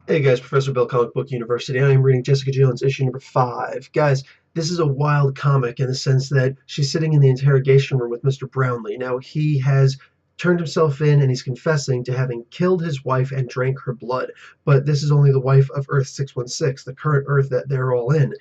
Hey guys, Professor Bill, Comic Book University. I am reading Jessica Jones, issue number 5. Guys, this is a wild comic in the sense that she's sitting in the interrogation room with Mr. Brownlee. Now, he has turned himself in and he's confessing to having killed his wife and drank her blood. But this is only the wife of Earth 616, the current Earth that they're all in.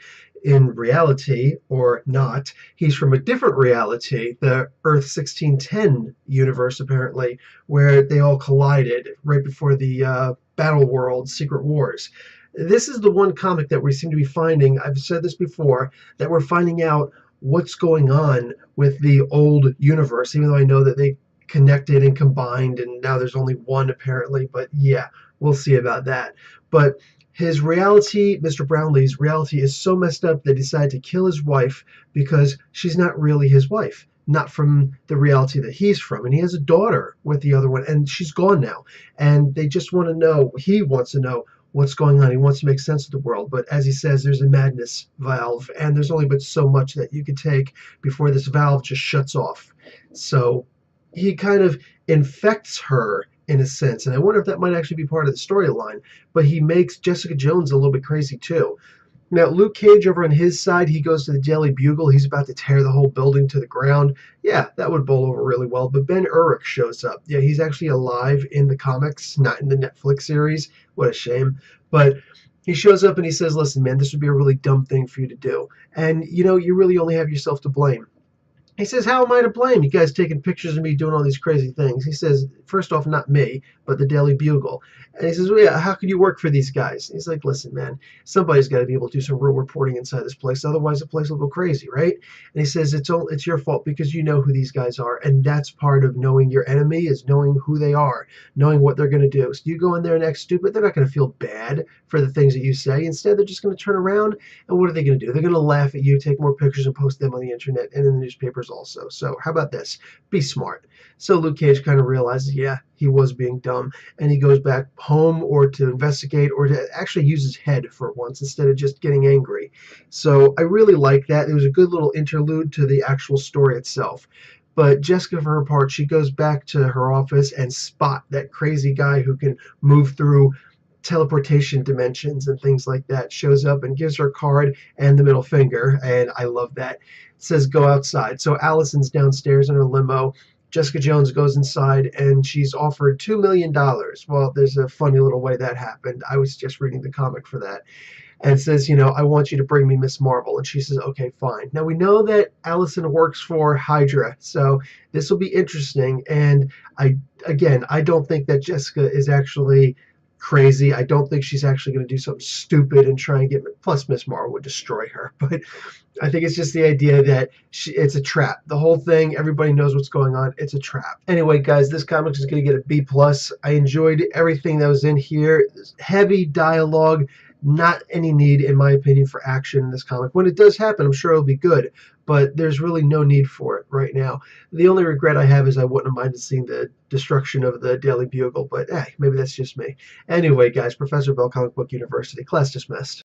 In reality, or not, he's from a different reality, the Earth 1610 universe, apparently, where they all collided right before the Battle World Secret Wars. This is the one comic that we seem to be finding. I've said this before, that we're finding out what's going on with the old universe, even though I know that they connected and combined, and now there's only one apparently. But yeah, we'll see about that. But his reality, Mr. Brownlee's reality, is so messed up that he decided to kill his wife because she's not really his wife, not from the reality that he's from. And he has a daughter with the other one, and she's gone now. And they just want to know, he wants to know what's going on. He wants to make sense of the world. But as he says, there's a madness valve, and there's only but so much that you could take before this valve just shuts off. So he kind of infects her in a sense, and I wonder if that might actually be part of the storyline. But he makes Jessica Jones a little bit crazy too. Now, Luke Cage over on his side, he goes to the Daily Bugle. He's about to tear the whole building to the ground. Yeah, that would bowl over really well. But Ben Urich shows up. Yeah, he's actually alive in the comics, not in the Netflix series. What a shame. But he shows up and he says, listen, man, this would be a really dumb thing for you to do. And, you really only have yourself to blame. He says, how am I to blame? You guys taking pictures of me doing all these crazy things. He says, first off, not me, but the Daily Bugle. And he says, well, yeah, how could you work for these guys? And he's like, listen, man, somebody's got to be able to do some real reporting inside this place. Otherwise, the place will go crazy, right? And he says, it's your fault because you know who these guys are. And that's part of knowing your enemy, is knowing who they are, knowing what they're going to do. So you go in there and act stupid, they're not going to feel bad for the things that you say. Instead, they're just going to turn around, and what are they going to do? They're going to laugh at you, take more pictures, and post them on the internet and in the newspapers also. So how about this? Be smart. So Luke Cage kind of realizes, yeah, he was being dumb, and he goes back home or to investigate or to actually use his head for once instead of just getting angry. So I really like that. It was a good little interlude to the actual story itself. But Jessica, for her part, she goes back to her office and Spot, that crazy guy who can move through teleportation dimensions and things like that, shows up and gives her a card and the middle finger, and I love that. It says go outside. So Allison's downstairs in her limo. Jessica Jones goes inside and she's offered $2 million. Well, there's a funny little way that happened. I was just reading the comic for that. And says, I want you to bring me Miss Marvel. And she says, okay, fine. Now we know that Allison works for Hydra, so this will be interesting. And I don't think that Jessica is actually crazy. I don't think she's actually going to do something stupid and try and get. Plus, Miss Marvel would destroy her. But I think it's just the idea that it's a trap. The whole thing, everybody knows what's going on. It's a trap. Anyway, guys, this comic is going to get a B+. I enjoyed everything that was in here. Heavy dialogue. Not any need, in my opinion, for action in this comic. When it does happen, I'm sure it'll be good, but there's really no need for it right now. The only regret I have is I wouldn't have minded seeing the destruction of the Daily Bugle, but hey, maybe that's just me. Anyway, guys, Professor Bell, Comic Book University, class dismissed.